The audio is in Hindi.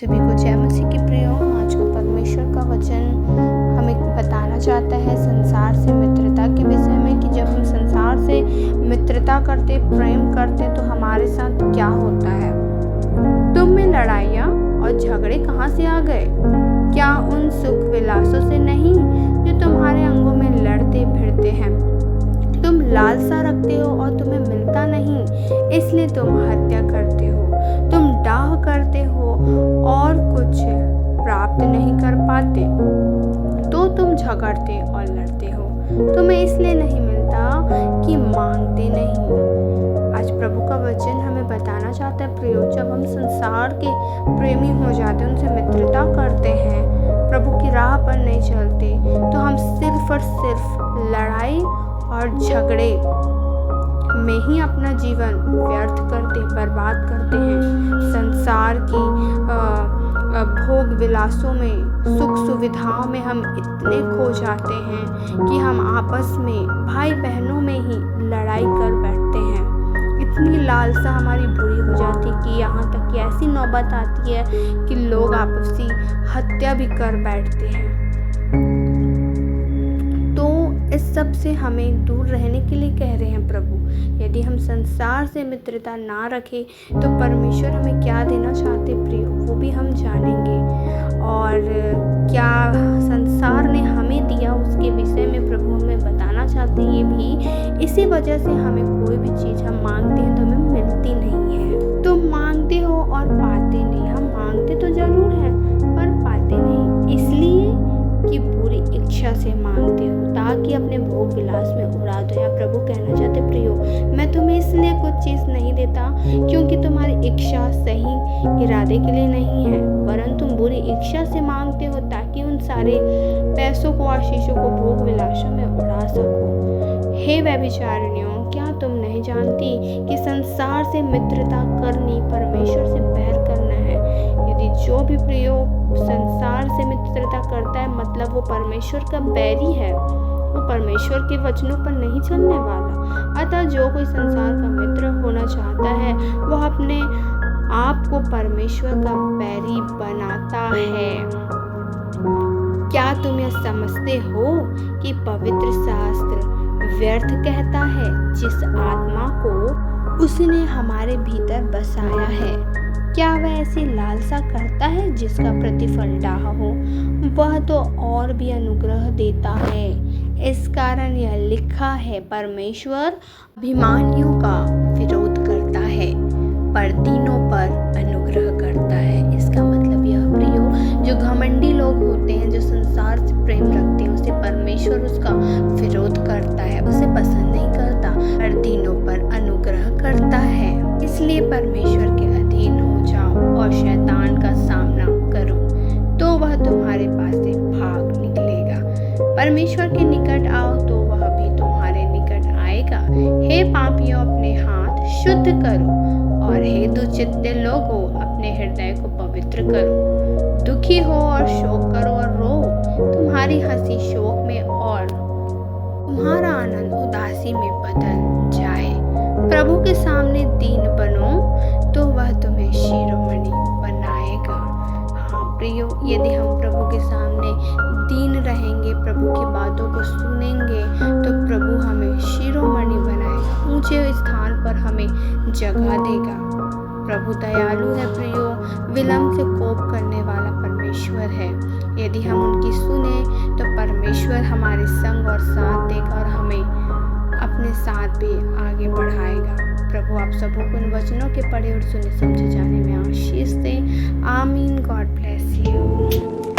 सभी को जय मसीह की प्रियो। आज का परमेश्वर का वचन हमें बताना चाहता है संसार से मित्रता के विषय में कि जब हम संसार से मित्रता करते, प्रेम करते तो हमारे साथ क्या होता है। तुम में लड़ाइयाँ और झगड़े कहाँ से आ गए? क्या उन सुख विलासों से नहीं जो तुम्हारे अंगों में लड़ते फिरते हैं? तुम लालसा रखते हो और तुम्हें मिलता नहीं, इसलिए तुम हत्या करते हो। तुम डाह करते हो और कुछ प्राप्त नहीं कर पाते, तो तुम झगड़ते और लड़ते हो। तुम्हें इसलिए नहीं मिलता कि मांगते नहीं। आज प्रभु का वचन हमें बताना चाहता है प्रियो, जब हम संसार के प्रेमी हो जाते हैं, उनसे मित्रता करते हैं, प्रभु की राह पर नहीं चलते, तो हम सिर्फ और सिर्फ लड़ाई और झगड़े में ही अपना जीवन व्यर्थ करते, बर्बाद करते हैं। संसार की भोग विलासों में, सुख सुविधाओं में हम इतने खो जाते हैं कि हम आपस में, भाई बहनों में ही लड़ाई कर बैठते हैं। इतनी लालसा हमारी बुरी हो जाती है कि यहाँ तक कि ऐसी नौबत आती है कि लोग आपसी हत्या भी कर बैठते हैं। इस सब से हमें दूर रहने के लिए कह रहे हैं प्रभु। यदि हम संसार से मित्रता ना रखें तो परमेश्वर हमें क्या देना चाहते प्रियो, वो भी हम जानेंगे। और क्या संसार ने हमें दिया उसके विषय में प्रभु हमें बताना चाहते हैं। ये भी इसी वजह से हमें कोई भी चीज़ हम मांगते हैं तो हमें मिलती नहीं है। तुम मांगते हो और पाते नहीं। हम मांगते तो जरूर है पर पाते नहीं, इसलिए कि बुरी इच्छा से मांगते हो ताकि अपने भोग विलास में उड़ा दो। या प्रभु कहना चाहते प्रियो, मैं तुम्हें इसलिए कुछ चीज़ नहीं देता क्योंकि तुम्हारी इच्छा सही इरादे के लिए नहीं है, वरन तुम बुरी इच्छा से मांगते हो ताकि उन सारे पैसों को, आशीषों को भोग विलासों में उड़ा सको। हे व्यभिचारिणियों, क्या तुम नहीं जानती कि संसार से मित्रता करनी परमेश्वर से बैर करना है? यदि जो भी प्रियो संसार से मित्रता करता है मतलब वो परमेश्वर का बैरी है, वो परमेश्वर के वचनों पर नहीं चलने वाला। अतः जो कोई संसार का मित्र होना चाहता है वह अपने आप को परमेश्वर का बैरी बनाता है। क्या तुम यह समझते हो कि पवित्र शास्त्र व्यर्थ कहता है जिस आत्मा को उसने हमारे भीतर बसाया है? क्या वह ऐसी लालसा करता है जिसका प्रतिफल डाह हो? वह तो और भी अनुग्रह देता है। इस कारण यह लिखा है, परमेश्वर अभिमानियों का विरोध करता है पर दीनों पर अनुग्रह करता है। इसका मतलब यह प्रियो, जो घमंडी लोग होते हैं, जो संसार से प्रेम रखते हैं, उसे परमेश्वर उसका विरोध करता है, उसे पसंद नहीं करता, पर दीनों पर अनुग्रह करता है। इसलिए परमेश्वर के अधीन हो जाओ और शैतान का सामना करो, तो वह तुम्हारे पास से भाग निकलेगा। परमेश्वर के निकट आओ तो वह भी तुम्हारे निकट आएगा। हे पापियों, अपने हाथ शुद्ध करो, और हे दुचित्ते लोगों, अपने हृदय को पवित्र करो। दुखी हो और शोक करो और रो। तुम्हारी हंसी शोक में और तुम्हारा आनंद उदासी में बदल जाए। प्रभु के सामने दीन बनो तो वह तुम्हें शिरोमणि बनाएगा। हाँ प्रियो, यदि हम प्रभु के सामने दीन रहेंगे, प्रभु की बातों को सुनेंगे, तो प्रभु हमें शिरोमणि बनाएगा, ऊंचे स्थान पर हमें जगह देगा। प्रभु दयालु है प्रियो, विलंब से कोप करने वाला परमेश्वर है। यदि हम उनकी सुने तो परमेश्वर हमारे संग और साथ देगा और हमें अपने साथ भी आगे बढ़ाएगा। प्रभु आप सबों को इन वचनों के पढ़े और सुने समझे जाने में आशीष दे। आमीन। God bless you.